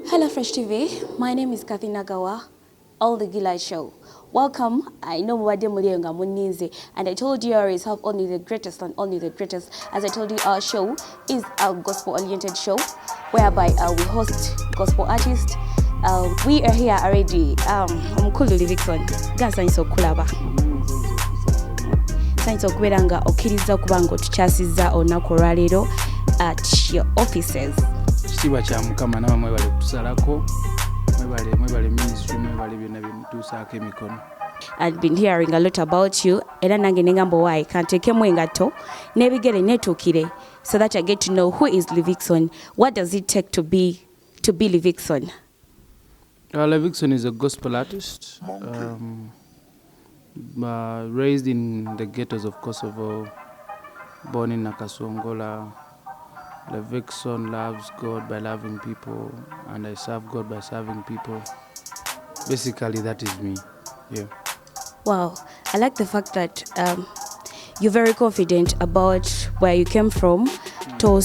Hello Fresh TV, my name is Kathy Nagawa, All the Gila Show. Welcome, I know Mwade Mulyenga Munize, and I told you I always have only the greatest and only the greatest. As I told you, our show is a gospel-oriented show, whereby we host gospel artists. We are here already. Omukulu Levixion, gasanyiso kulaba. Sanyiso kuberanga okiriza kubango tuchasiza olunaku olwaleero at your offices. Kitiibwa kya Mukama nawe mwebale kutusalako, mwebale ministry, mwebale byonna byemutuusaako emikono. I've been hearing a lot about you, era nange nengambo why kanteekemu engato n'ebigere neetuukire so that I get to know who is Levixion. What does it take to be Levixion? Levixion is a gospel artist, raised in the ghettos of Kosovo, born in Nakasongola. Levixion loves God by loving people, and I serve God by serving people. Basically, that is me. Yeah. Wow, I like the fact that you're very confident about where you came from. I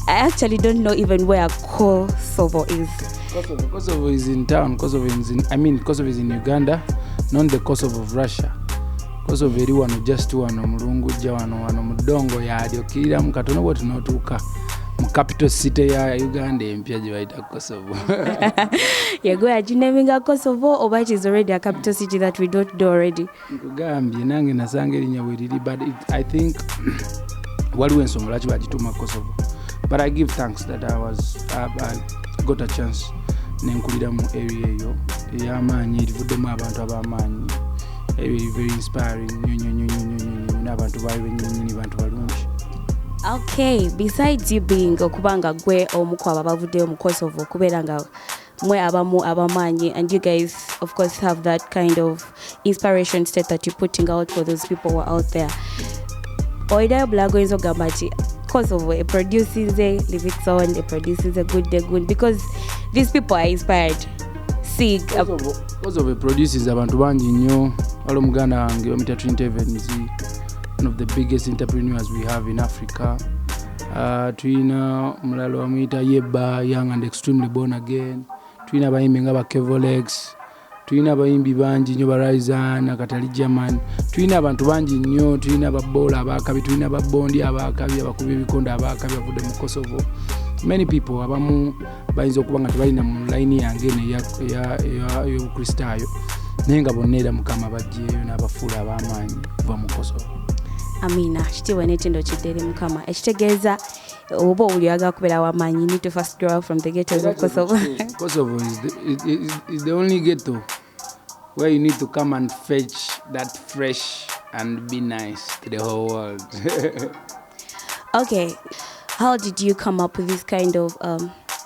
actually don't know even where Kosovo is. Kosovo is in town. Kosovo is in Uganda, not the Kosovo of Russia. Kosovo eri wano just wano mulungujja wano mudongo yali okirira mu katono bwe tunotuuka mu capital city ya Uganda empya gye bayita Kosovo. You're going to name Kosovo, or it is already a capital city that we don't know already? Nkugambye nange nasanga erinnya bwe liri, but I think waliwo ensonga lwaki bagituuma Kosovo. But I give thanks that I got a chance nenkulira mu area eyo ey'amaanyi erivuddemu abantu ab'amaanyi. Very inspiring. Okay, besides you being okubanga gwe omukwaba bavuddeyo mu Kosovo kubeera nga mwe abamu abamanyi, and you guys of course have that kind of inspiration state that you're putting out for those people who are out there. Oidayo bulago enzo gamba nti Kosovo it produces a Levixion, it produces a good because these people are inspired. Kosovo produces abantu bangi nnyo. Waliwo muganda wange omita Twin Evans, one of the biggest entrepreneurs we have in Africa. Tulina mulala wamuyita Yeba, young and extremely born again. Tulina abayimbi nga ba Kevolex. Tulina abayimbi bangi nnyo ba Rizan, Katali German. Tulina abantu bangi nnyo. Tulina ababola abakabi, tulina ababondi abakabi, abakubi ebikondo abakabi bavudde mu Kosovo. Many people abamu bayinza okuba nga tebalina mu line yange ey'obukristaayo naye nga bonna era Mukama bajjeeyo n'abafuula ab'amaanyi kuva mu Kosovo. Amina, kitiibwa n'ekitindo kiddere Mukama. Ekitegeeza oba owuli oyagala kubeera w'amaanyi, you need to first grow up from the ghettos of Kosovo. Kosovo is the only ghetto where you need to come and fetch that fresh and be nice to the whole world. Okay. How did you come up with this kind of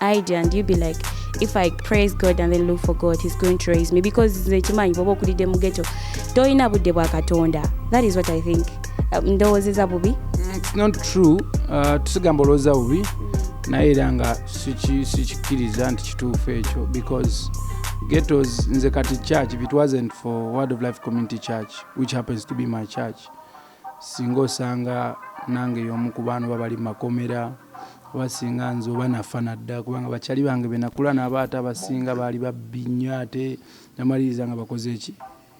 idea, and you be like, if I praise God and then look for God, He's going to raise me? Because that is what I think. It's not true. Tusigamba olowooza bubi naye era nga sikikkiriza nti kituufu ekyo, because ghettos nze kati church, if it wasn't for Word of Life Community Church, which happens to be my church, singa osanga nange y'omu ku baana babali makomera abasinga nze oba nafa nadda, kubanga bakyali bange benakula n'abaata abasinga baali babbi nnyo ate namaliriza nga bakoze eki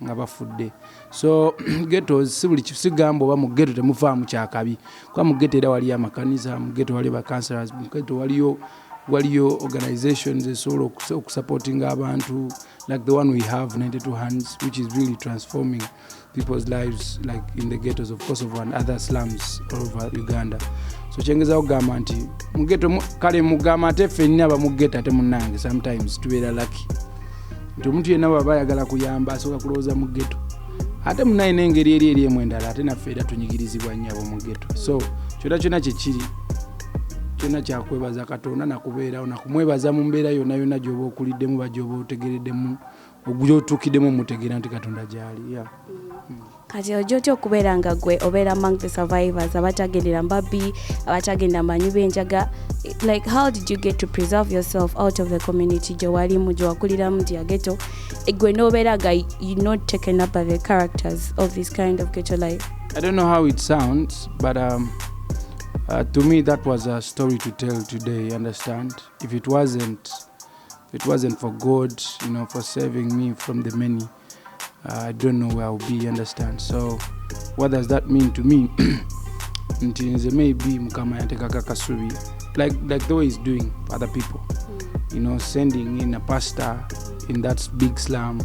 nga bafudde. So ghettos si buli kisigamba oba mu ghetto temufaamu kyakabi, kuba mu ghetto era waliyo amakanisa, mu ghetto waliyo bacounselors, mu ghetto waliyo organizations ezisobola okusupportinga abantu like the one we have 92 Hands, which is really transforming people's lives like in the ghettos of Kosovo and other slums all over Uganda. So kyengeza okugamba nti mu ghetto kale mugamba ate ffenna aba mu ghetto ate munnange sometimes tubeera lucky nti omuntu yenna bw'aba ayagala kuyamba asooka kulowooza mu ghetto ate munnaye n'engeri eri emu endala ate naffe era tunyigirizibwa nnyo abo mu ghetto. So kyonna kyekiri kyonna kyakwebaza Katonda nakubeerawo nakumwebaza mu mbeera yonna gy'oba okuliddemu ba gy'oba otegereddemu ogyotuukiddemu mutegeera nti Katonda gy'ali. Kati ojo otya okubeera nga gwe obeera among the survivors abatagendera mbabbi abatagenda manyi benjaga, like how did you get to preserve yourself out of the community gye walimu gye wakuliramu nti ghetto gwe n'obeera nga you're not taken up by the characters of this kind of ghetto life? I don't know how it sounds, but To me, that was a story to tell today. Understand? If it wasn't for God, for saving me from the many, I don't know where I'll be. Understand? So, what does that mean to me? Nti maybe mukama yatekaka kasubi, like the way he's doing for other people. Sending in a pastor in that big slum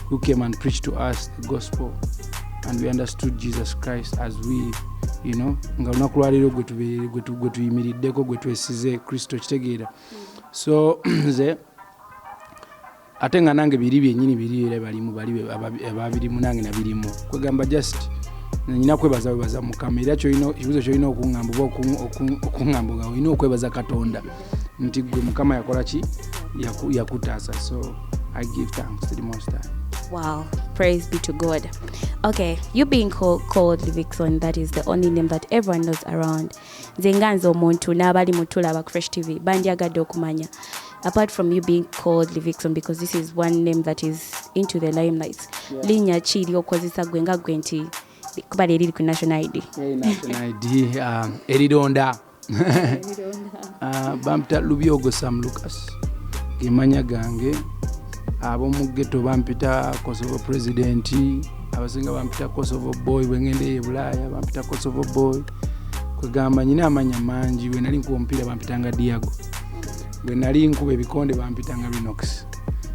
who came and preached to us the gospel, and we understood Jesus Christ as we, nga unakulwaliro gwe tuyimiriddeko gwe twesize Kristo kitegeera. So nze ate nga nange biri byennyini biri ababirimu nange nabirimu kwegamba just nina kwebaza Mukama era ekibuzo kyolina okuŋŋamba oba okuŋŋamba nga olina okwebaza Katonda nti gwe Mukama yakola ki yakutaasa. So I give thanks to the Most High. Wow, praise be to God. Okay, you being called Levixion, that is the only name that everyone knows around. Zenganzo omuntu n'abali mutulaba ku Fresh TV bandyagadde okumanya. Apart from you being called Levixion, because this is one name that is into the limelight. Linnya ki lyokozesa gwe nga gwe nti kuba liri ku national ID? National ID erironda. Bampita Lubyogo Sam Lucas. Gemanya gange. Abomu ghetto bampita Kosovo president, abasinga bampita Kosovo boy, wengende e Bulaya bampita Kosovo boy. Kwegamba nyina amanya mangi, we nali nkuba omupiira bampitanga Diago, we nali nkuba ebikonde bampitanga Rinox.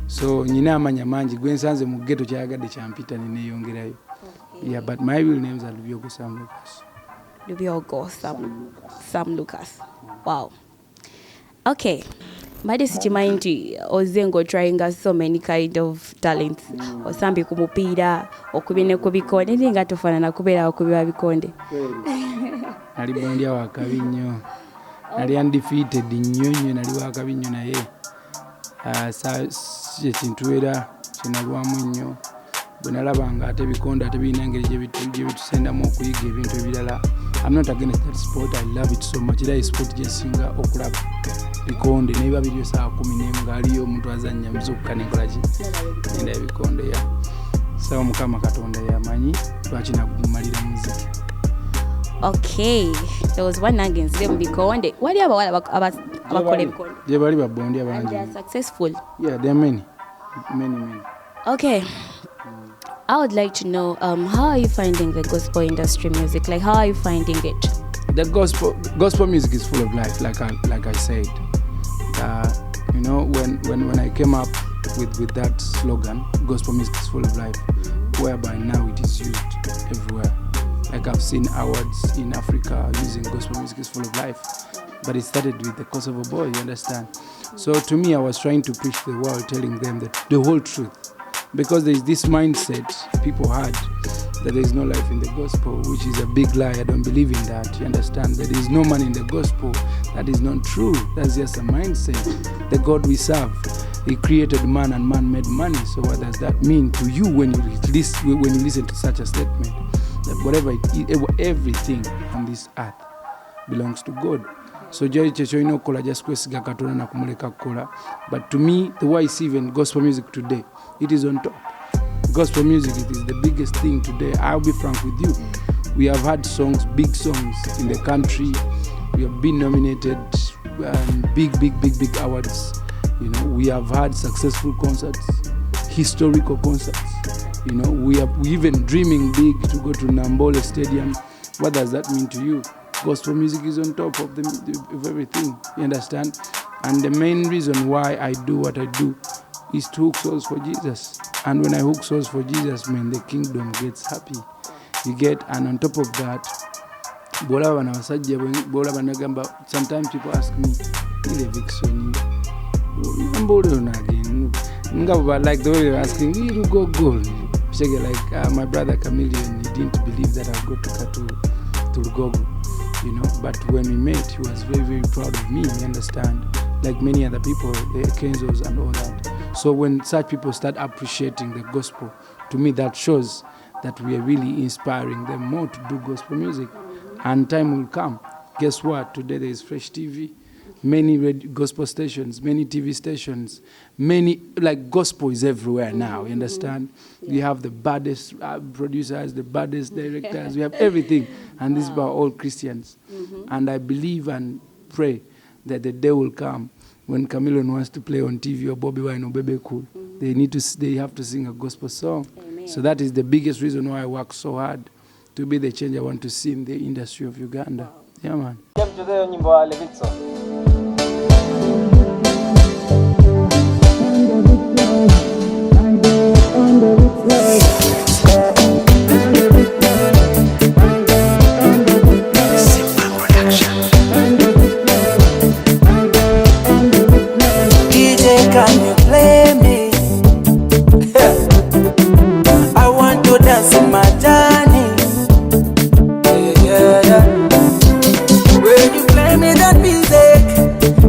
So nyina amanya mangi, gwe nsanze mu ghetto kyagadde kyampita neeyongerayo. Yeah, but my real names are Lubyogo Sam Lucas. Lubyogo Sam Lucas. Wow. Okay. Mbadde sikimanyi nti ozze ng'otryinga so many kind of talents. Osambi ku mupiira, okubye ne ku bikonde, naye nga tofaanana kubeera okubi wa bikonde. Nali bondi wa kabi nnyo. Nali undefeated nnyo, nali wa kabi nnyo naye. Ekintu era kinalwamu nnyo. Bwe nalabanga ate ebikonde ate birina engeri gye bitusendamu okuyiga ebintu ebirala. I'm not against that sport. I love it so much. Era sport gyesinga okulaba. Bikonde neba biri saa 10 ngaliyo omuntu azannya mzuka nenkola ki nenda ebikonde ya sawa Mukama Katonda yamanyi lwaki nagumalira muziki. Okay, there was one nangenze mu bikonde wali abawala abakola ebikonde je bali babondi abangi. They are successful. Yeah, there are many. Okay, I would like to know how are you finding the gospel industry music? Like, how are you finding it? The gospel music is full of life, like I said. When I came up with that slogan, gospel music is full of life, whereby now it is used everywhere. Like I've seen awards in Africa using gospel music is full of life, but it started with the Kosovo boy, you understand? So to me, I was trying to preach the world, telling them the whole truth, because there is this mindset people had that there is no life in the gospel, which is a big lie. I don't believe in that. You understand? There is no money in the gospel. That is not true. That's just a mindset. The God we serve, He created man and man made money. So what does that mean to you when you listen to such a statement? That whatever it is, everything on this earth belongs to God. So just kwesiga Katonda na kumuleka kukola. But to me, the way I see even gospel music today, it is on top. Gospel music, it is the biggest thing today. I'll be frank with you. We have had songs, big songs in the country. We have been nominated big awards. We have had successful concerts, historical concerts. We even dreaming big to go to Nambole Stadium. What does that mean to you? Gospel music is on top of everything. You understand? And the main reason why I do what I do is to hook souls for Jesus. And when I hook souls for Jesus, man, the kingdom gets happy. You get, and on top of that, sometimes people ask me, Levixion, like the way they're asking, you go gold. Like my brother Chameleon, he didn't believe that I'll go to Rugogo, But when we met, he was very, very proud of me, you understand? Like many other people, the Kenzos and all that. So when such people start appreciating the gospel, to me that shows that we are really inspiring them more to do gospel music. And time will come. Guess what? Today there is Fresh TV. many gospel stations, many TV stations, many, like, gospel is everywhere now, you understand? We have the baddest producers, the baddest directors, we have everything, and these people are all Christians. And I believe and pray that the day will come when Chameleon wants to play on TV, or Bobby Wine or Bebe Cool, they have to sing a gospel song. Amen. So that is the biggest reason why I work so hard to be the change I want to see in the industry of Uganda. Wow. Yeah, man. DJ, can you play me? I want to dance in my journey. Yeah. When you play me that music,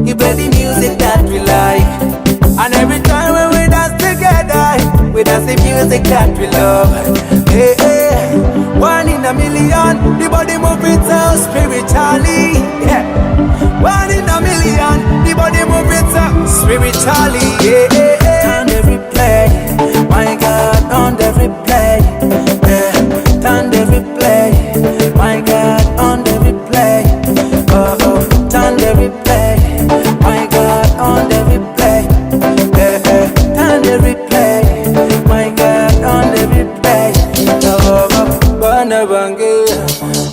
you play the music that we like. And every time when we dance together, we dance the music that we love. Hey, one in a million, the body move it so spiritually. Yeah. One in a million, the body move it so spiritually. Yeah. Turn the replay, my God, on the replay. Yeah. Turn the replay, my God, on the replay. Oh, turn the replay, my God, on the replay. Yeah. Turn the replay, my God, on the replay. Oh, Bana Bange,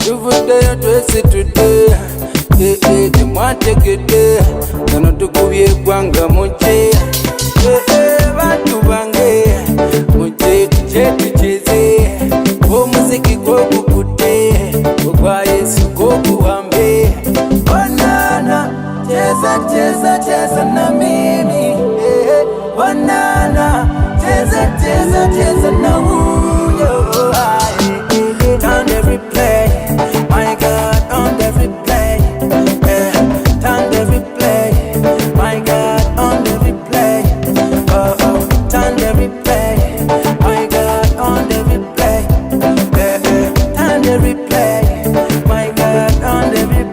you would dare to sit today. The Mate Gede, Nano to Kuye Gwanga Moche. Bantu Bange, Moche, Cheze, O Musiki Goku Kute, Ogwaye Sukoku Wambe. Banana, Cheza na mimi. Banana, Cheza na uyo. Turn the replay, my God, on the replay. Turn the replay, my God, on the replay. Oh, turn the replay, my God, on the replay. Turn the replay, my God, on the replay.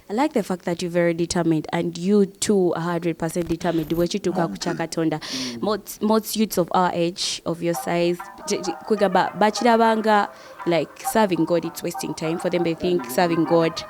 I like the fact that you're very determined, and you too are 100% determined. The way you took Kuchakatonda. Most youths of our age, of your size, bachira like serving God, it's wasting time for them. They think serving God,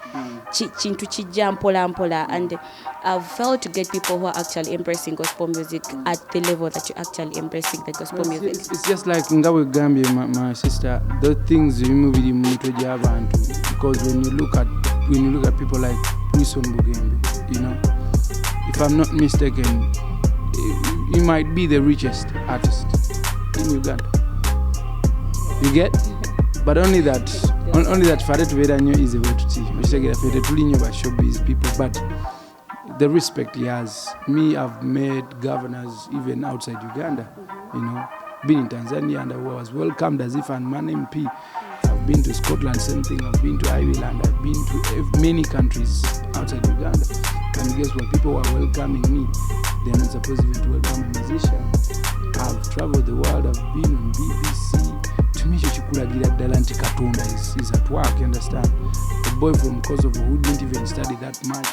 chintu chijam pola, and I've failed to get people who are actually embracing gospel music at the level that you're actually embracing the gospel music. It's just like Ngawe Gambia, my sister. Those things you move in because when you look at people like Wilson Bugembe, you know, if I'm not mistaken, he might be the richest artist in Uganda. You get? But only that Faret Vedanyo is able to teach. We say that Faret Vedanyo by showbiz people, but the respect he has. Me, I've met governors even outside Uganda, you know, been in Tanzania, and I was welcomed as if I'm an MP. I've been to Scotland, same thing. I've been to Ireland. I've been to many countries outside Uganda. And guess what? People are welcoming me. They're not supposed even to welcome a musician. I've traveled the world. I've been on BBC. To me, Chikulagira Dalanti Katunda is at work, you understand? A boy from Kosovo who didn't even study that much,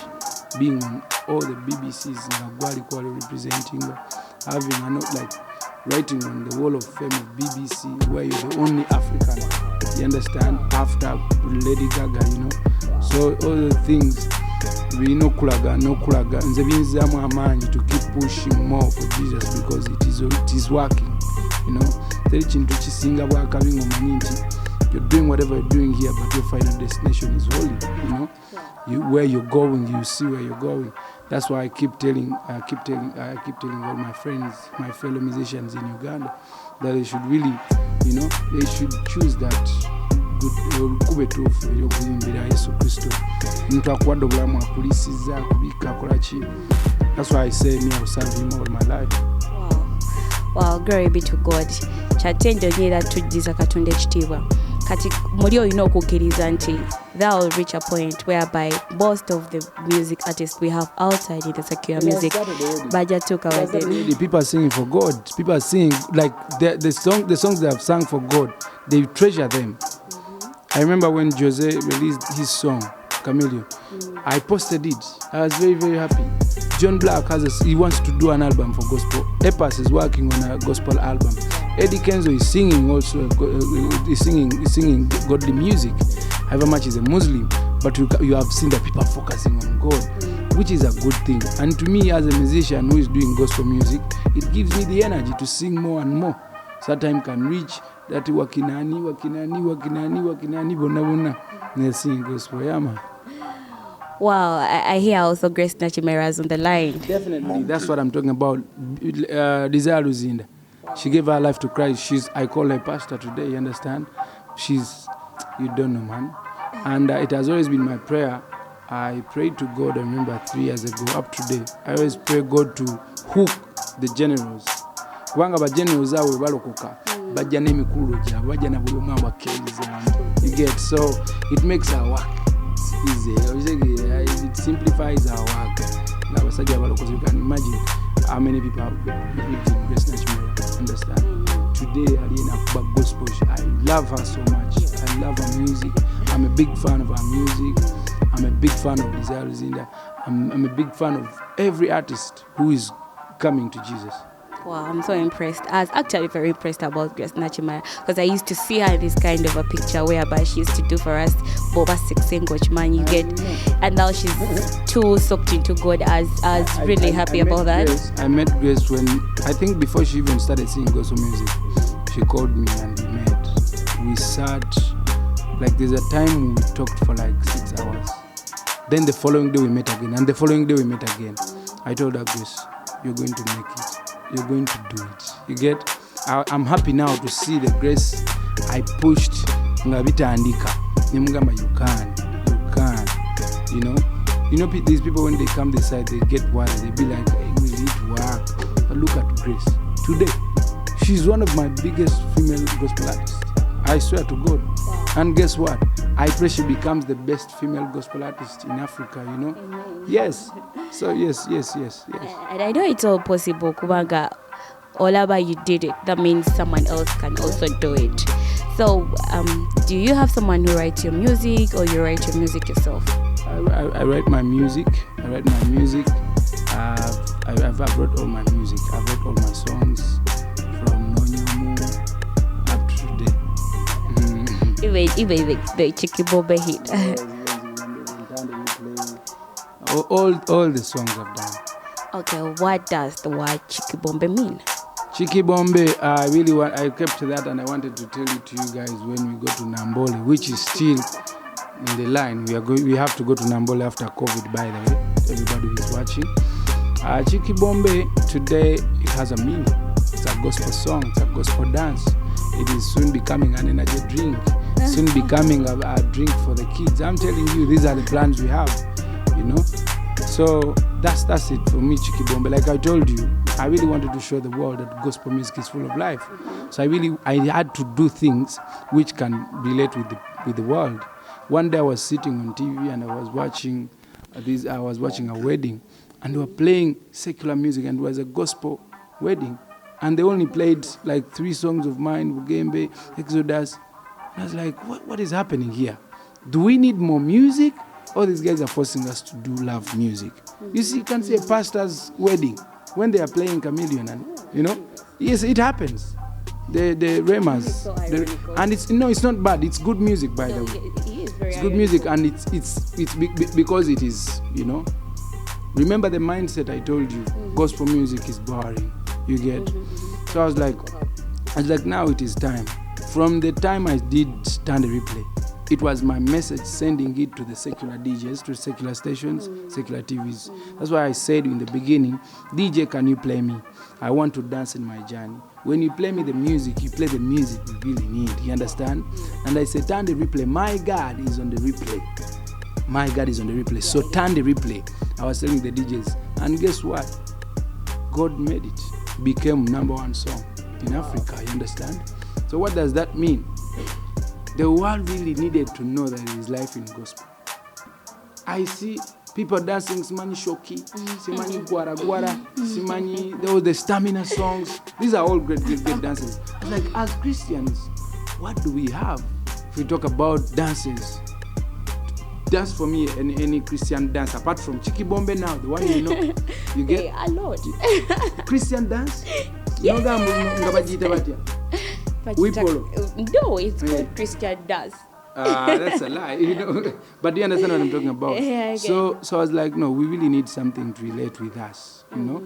being on all the BBCs in Agwali Kwale representing, having a note like writing on the wall of fame of BBC, where you're the only African, you understand, after Lady Gaga, you know. So all the things, we no kulaga, nze binzamu amanyi to keep pushing more for Jesus, because it is working, you know. Teri chintu chisinga bwakabi ngomanyi nti you're doing whatever you're doing here, but your final destination is holy, you know. Where you're going, you see where you're going. That's why I keep telling all my friends, my fellow musicians in Uganda, that they should really, you know, they should choose that good kube tufu yokuyimbira Yesu Kristo. Mtu akwado bulamu akulisiza kubika kolachi. That's why I say me I will serve him all my life. Wow. Wow, glory be to God. Kyatende nyera tujjiza Katonda ekitiibwa. Kati muli olina okukkiriza nti that will reach a point whereby most of the music artists we have outside in the secular music bajja tuuka within. The people are singing for God. People are singing like the songs they have sung for God. They treasure them. I remember when Jose released his song Chameleon. I posted it. I was very, very happy. John Black he wants to do an album for gospel. Epas is working on a gospel album. Eddie Kenzo is singing also. Is singing godly music. However much he's a Muslim, but you have seen that people are focusing on God, which is a good thing. And to me, as a musician who is doing gospel music, it gives me the energy to sing more and more. So that time can reach that wakinani bona they sing gospel. Yeah, man. Wow, I hear also Grace Nachimera's on the line. Definitely, that's what I'm talking about. Desire Luzinda. She gave her life to Christ. I call her pastor today, you understand? You don't know, man. And it has always been my prayer. I prayed to God, I remember 3 years ago, up to date. I always pray God to hook the generals. Kubanga ba generals awe balokoka. Bajja n'emikulu gyabwe, bajja na buli omu abakkiriza. You get, so it makes our work easy. It simplifies our work. Abasajja abalokoze, you can imagine how many people have believed in Grace Nachimera. Understand? Today, Alina Kuba Gospel, I love her so much. I love her music. I'm a big fan of her music. I'm a big fan of Desire Luzinda. I'm a big fan of every artist who is coming to Jesus. Wow, I'm so impressed. I was actually very impressed about Grace Nachimera because I used to see her in this kind of a picture whereby she used to do for us Boba Sixen Gochman, you get, and now she's too soaked into God. I was really happy about that. Grace, I met Grace when, I think before she even started singing gospel music, she called me and we met. We sat, like there's a time we talked for like 6 hours. Then the following day we met again, and the following day we met again. I told her, Grace, you're going to make it. You're going to do it. You get? I'm happy now to see the Grace I pushed. Ngabita andika. Nimugamba, you can. You know, these people when they come this side, they get worried. They be like, hey, will it work? But look at Grace. Today, she's one of my biggest female gospel artists. I swear to God. And guess what? I pray she becomes the best female gospel artist in Africa, you know? Amen. Yes. So, yes. And I know it's all possible, Kubanga. Olaba, you did it. That means someone else can also do it. So, do you have someone who writes your music or you write your music yourself? I write my music. I've wrote all my music. I've wrote all my songs from Nonyamu up to today. Even the Chicky Bombe hit. all the songs I've done. Okay, what does the word Chicky Bombe mean? Chicky Bombe, I kept that and I wanted to tell it to you guys when we go to Nambole, which is still in the line. We have to go to Nambole after COVID, by the way. Everybody who is watching. Chicky Bombe, today, it has a meaning. It's a gospel song, it's a gospel dance. It is soon becoming an energy drink. Soon becoming a drink for the kids. I'm telling you, these are the plans we have, you know. So that's it for me, Chicky Bombe. Like I told you, I really wanted to show the world that gospel music is full of life. So I had to do things which can relate with the world. One day I was sitting on TV and I was watching a wedding, and they were playing secular music, and it was a gospel wedding, and they only played like 3 songs of mine, Bugembe, Exodus. I was like, what is happening here? Do we need more music? All these guys are forcing us to do love music. You see, you can see a pastor's wedding when they are playing Chameleon, and you know, yes, it happens. The Remas, and it's not bad. It's good music, by the way. It's good music, and it's because it is, you know. Remember the mindset I told you. Gospel music is boring. You get. So I was like, now it is time. From the time I did Stand the Replay, it was my message sending it to the secular DJs, to secular stations, secular TVs. That's why I said in the beginning, DJ, can you play me? I want to dance in my journey. When you play me the music, you play the music we really need. You understand? And I said, turn the replay. My God is on the replay. My God is on the replay. So turn the replay. I was telling the DJs. And guess what? God made it. Became #1 song. in Africa, you understand? So what does that mean? The world really needed to know that there is life in gospel. I see people dancing simanyi shoki, simanyi gwara gwara, simanyi, there was the stamina songs. These are all great dances. Like, as Christians, what do we have? If we talk about dances, dance for me, any Christian dance, apart from Chiki Bombe now, the one you know, you get a lot. Christian dance? Yes. Wipolo. No, it's called Christian dance. That's a lie, you know. But you understand what I'm talking about. Yeah, so I was like, no, we really need something to relate with us, you know,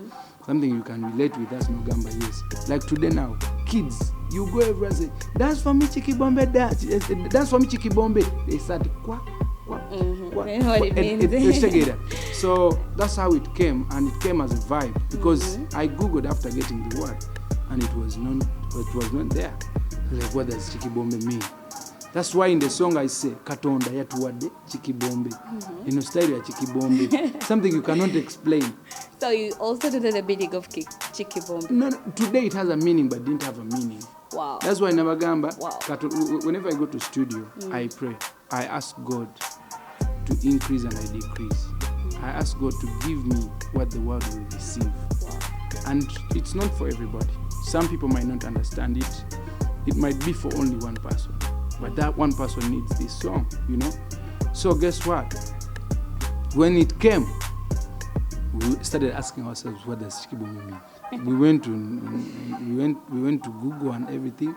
something you can relate with us, Nogamba, yes. Like today now, kids, you go everywhere and say, dance for me, Chiki Bombe, dance for me, Chiki Bombe. They start, quack. So that's how it came, and it came as a vibe because I googled after getting the word, and it was not there. Like, what does Chiki Bombe mean? That's why in the song I say Katonda yatuwadde Chiki Bombe. You know, style ya Chiki Bombe. Something you cannot explain. So you also don't know the meaning of Chiki Bombe? No, today it has a meaning but didn't have a meaning. Wow. That's why Nabagamba, wow. Whenever I go to studio, I pray. I ask God to increase and I decrease. I ask God to give me what the world will receive. Wow. And it's not for everybody. Some people might not understand it. It might be for only one person. But that one person needs this song, you know. So guess what? When it came, we started asking ourselves, what does Chiki Bombe mean? we went to Google and everything,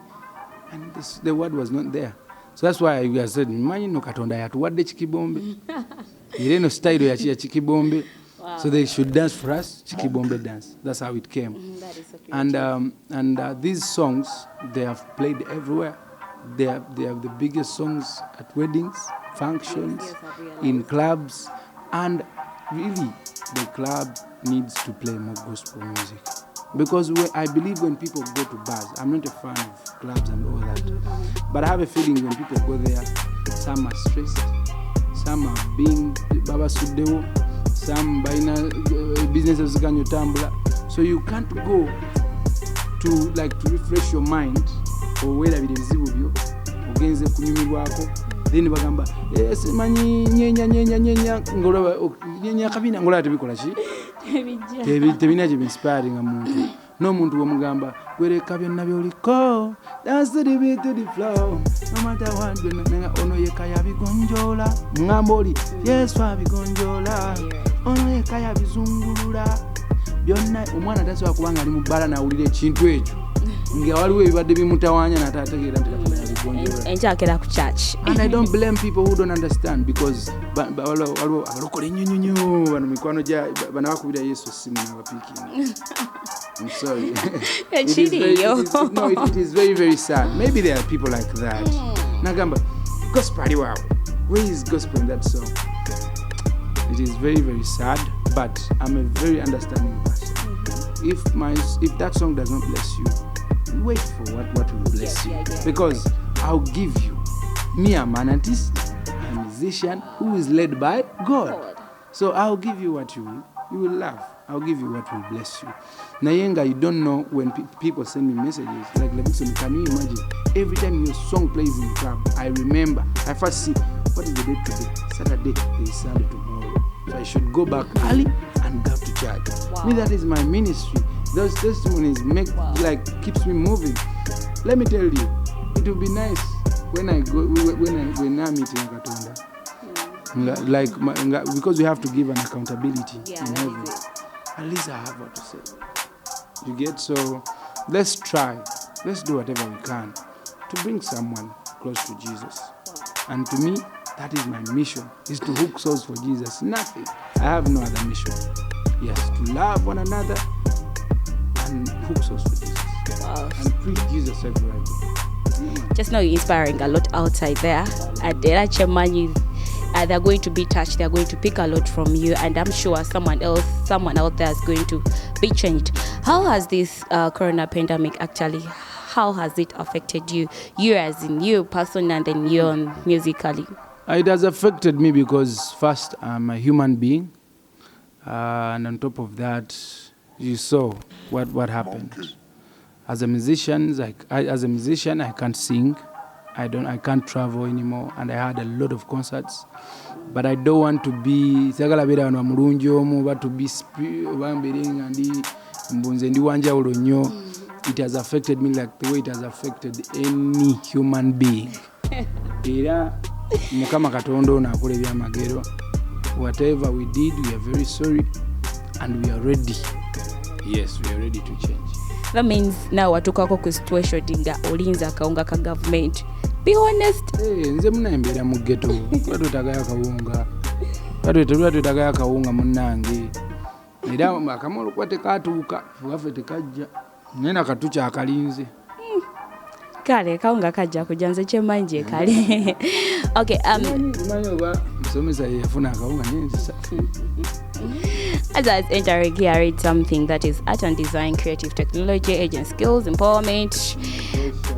and the word was not there. So that's why we said, "Manyi no Katonda yatuwadde Chiki Bombe." Ile no style ya Chiki Bombe. Wow. So they should dance for us, Chiki Bombe dance. That's how it came. That is so cute. And these songs, they have played everywhere. They have the biggest songs at weddings, functions, yes, in clubs, and really the club needs to play more gospel music. Because I believe when people go to bars, I'm not a fan of clubs and all that, but I have a feeling when people go there, some are stressed, some are being Baba Sudeo, some buying businesses can you tambula. So you can't go to refresh your mind or whether it is byo ogenze kunyumirwako then bagamba yes manyi nyenya ngolaba nyenya kabina ngolaba tebikola ki tebina je inspiring omuntu n'omuntu womugamba gwereka byonna byoliko dance to the beat to the flow no matter what nenga ono yekaya bigonjola ngamboli yesu abigonjola ono yekaya bizungulula byonna omwana tasobola kubanga ali mu bbala nawulira ekintu ekyo nga waliwo ebibadde bimutawanya n'atategeera nti enjakera ku church. And I don't blame people who don't understand because waliwo abalokole ennyonnyonyo bano mikwano gya bana bakubira yesu essimu n'abapiikinga. I'm sorry. It is very, very sad. Maybe there are people like that. Nagamba, gospel wow. Where is gospel in that song? It is very, very sad, but I'm a very understanding person. If that song does not bless you, wait for what will bless you. Because I'll give you. Me, I'm an artist, I'm a musician who is led by God. So I'll give you what you will love. I'll give you what will bless you. Nayenga, you don't know when people send me messages like Levixion, can you imagine? Every time your song plays in the club, I remember. I first see, what is the date today? Saturday, there is Sunday tomorrow. So I should go back early and go to church. Wow. Me, that is my ministry. Those testimonies keeps me moving. Let me tell you, it will be nice when I'm meeting Katonda. Because we have to give an accountability in heaven. At least I have what to say. You get? So let's try. Let's do whatever we can to bring someone close to Jesus. And to me, that is my mission, is to hook souls for Jesus. Nothing. I have no other mission. Yes, to love one another and hook souls for Jesus. Wow. And preach Jesus everywhere. Just know you're inspiring a lot outside there. And they're going to be touched. They're going to pick a lot from you, and I'm sure someone out there is going to be changed. How has this corona pandemic actually? How has it affected you? You as in you personally, and then you musically. It has affected me because first I'm a human being, and on top of that, you saw what happened. as a musician, I can't sing. I can't travel anymore, and I had a lot of concerts. But I don't want to be sagala bera no mulungi omu but to be bambering and mbunze ndi wanja ulonyo. It has affected me like the way it has affected any human being. Era mukama katondo na akole bya magero. Whatever we did, we are very sorry and we are ready. Yes, we are ready to change. That means now watukako ku situation dinga olinza kaunga ka government. Be honest. Nze munembera mu ghetto. Twatagaya kawunga. Twatagaya kawunga munnange. Era akamolo kwate katuuka, fuafe tekajja. Nena katucha akalinze. Kale kaunga kajja kujanze chemanje kale. Okay, manyo ba msomesa yafuna kaunga nyenza. As I was entering here, I read something that is art and design, creative technology, agent skills, empowerment,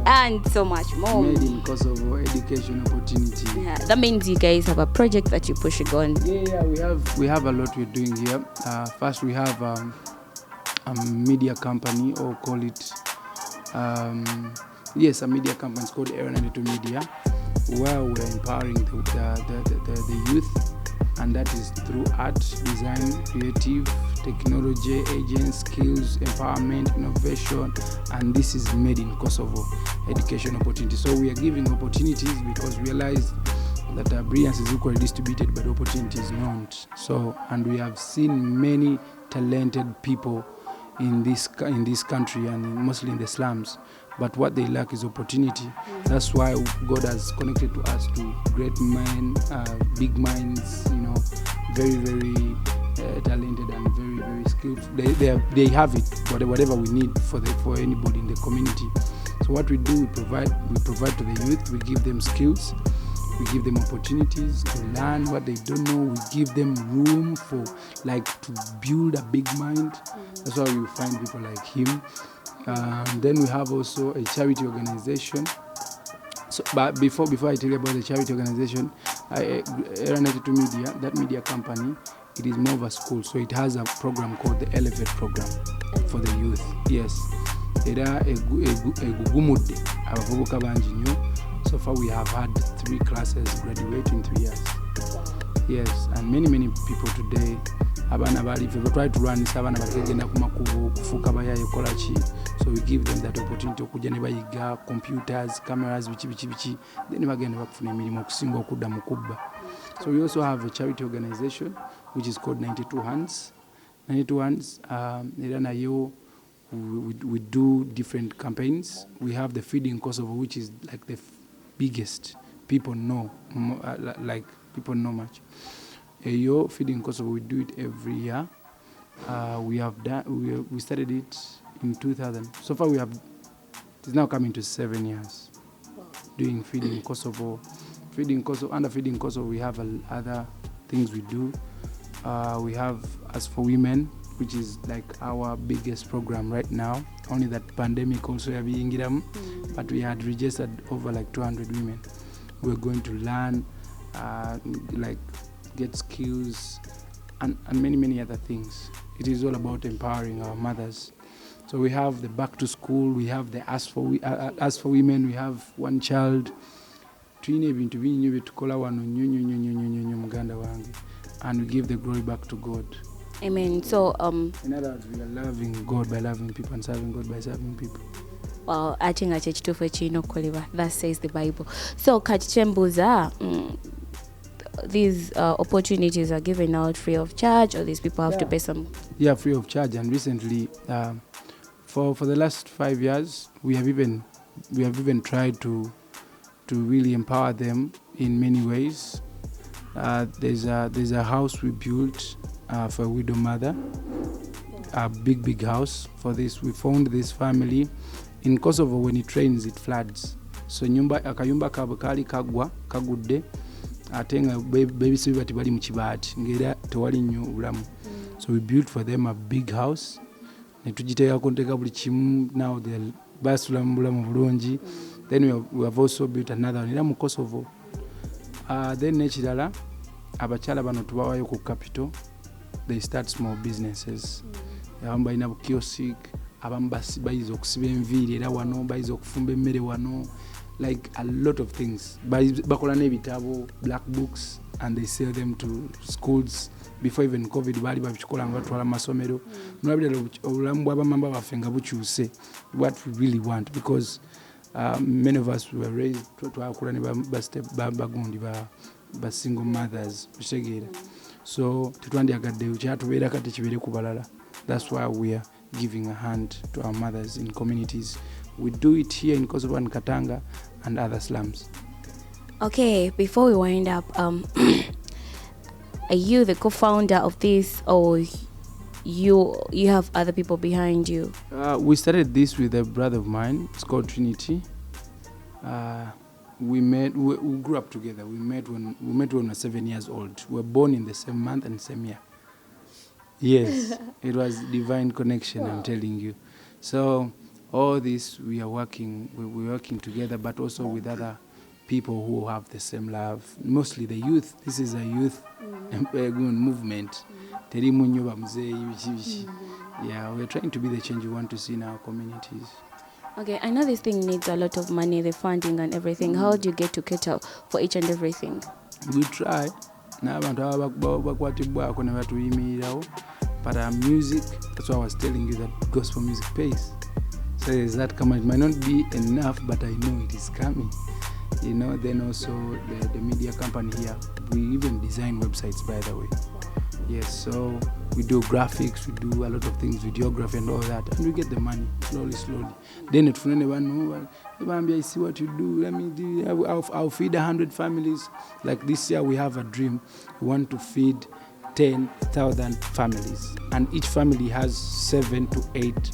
and so much more. Made in Kosovo, education opportunity. Yeah, that means you guys have a project that you're pushing on. Yeah, we have a lot we're doing here. First, we have a media company, or call it, a media company. It's called Era 92 Media, where we're empowering the youth. And that is through art, design, creative, technology, agent skills, empowerment, innovation, and this is made in Kosovo, education opportunity. So we are giving opportunities because we realize that brilliance is equally distributed, but opportunity is not. So, and we have seen many talented people in this country and mostly in the slums. But what they lack is opportunity. That's why God has connected to us to great men, big minds, very, very talented and very, very skillful. They have it, whatever we need for anybody in the community. So what we do, we provide to the youth. We give them skills. We give them opportunities to learn what they don't know. We give them room for to build a big mind. That's why we find people like him. Then we have also a charity organization. So, but before I tell you about the charity organization, Era 92 Media, that media company, it is more of a school. So it has a program called the Elevate program for the youth. Yes. Era egugumude abavubuka bangi nnyo. So far we have had 3 classes graduate in 3 years. Yes, and many people today abana bali try to run abana bakagenda ku makubo kufuka bayaye kolachi. So we give them that opportunity okujja ne bayiga computers, cameras, bichi, then bagenda bakufuna emirimu okusinga okudda mu kubba. So we also have a charity organization which is called 92 Hands. 92 Hands, era nayo we do different campaigns. We have the Feeding Kosovo, which is like the biggest. People know, people know much. Feeding Kosovo, we do it every year. We started it in 2000. So far it's now coming to 7 years. Doing Feeding Kosovo. Under Feeding Kosovo, we have other things we do. We have As for Women, which is like our biggest program right now. Only that pandemic also but we had registered over 200 women. We're going to learn, get skills, and many other things. It is all about empowering our mothers. So we have the Back to School, we have the As for Women, we have One Child. And we give the glory back to God. Amen. So in other words, we are loving God by loving people and serving God by serving people. Well, I think that says the Bible. So Kachembuza, these opportunities are given out free of charge, or these people have to pay some? Yeah, free of charge. And recently, for the last 5 years, we have even tried to really empower them in many ways. There's a house we built for a widow mother, a big house. For this, we found this family in Kosovo. When it rains, it floods. So akayumba kali kagudde atenga baby bati bali mu kibati ngera tewali nnyo bulamu. So we built for them a big house. Ne tujiteeka konteka buli kimu. Now they basula mu bulamu bulungi. Then we have also built another one era mu Kosovo. Then nekirala abakyala bano tubawayo ku capital. They start small businesses. Balina kiosk, abamu bayiza okusiba enviiri era wano bayiza okufumba emmere wano, like a lot of things. Bakola n'ebitabo, black books, and they sell them to schools. Before even COVID bali babikola nga batwala masomero. Mulabira obulamu bw'abamamba baffe nga bukyuse. What we really want, because many of us were raised twakula ne bagundi ba single mothers, bitegeera. So tetwandyagadde kyatubeera kati kibeere ku balala. That's why we are giving a hand to our mothers in communities. We do it here in Kosovo and Katanga and other slums. Okay, before we wind up, are you the co-founder of this, or you have other people behind you? We started this with a brother of mine. It's called Trinity. We grew up together. We met when we were 7 years old. We were born in the same month and same year. Yes, it was divine connection. Wow. I'm telling you. So all this we're working together, but also with other people who have the same love. Mostly the youth. This is a youth movement. Yeah, we're trying to be the change we want to see in our communities. Okay, I know this thing needs a lot of money, the funding and everything. How do you get to cater for each and everything? We try. But our music, that's why I was telling you that gospel music pays. So there's that coming. It might not be enough, but I know it is coming. You know, then also the media company here, we even design websites, by the way. Yes, so we do graphics, we do a lot of things, videography and all that, and we get the money slowly. Then it I see what you do, let me do, I'll feed 100 families. Like this year we have a dream, we want to feed 10,000 families, and each family has 7 to 8.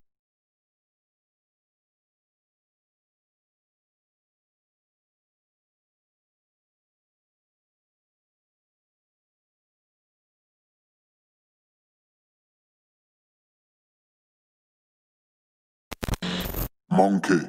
Monkey.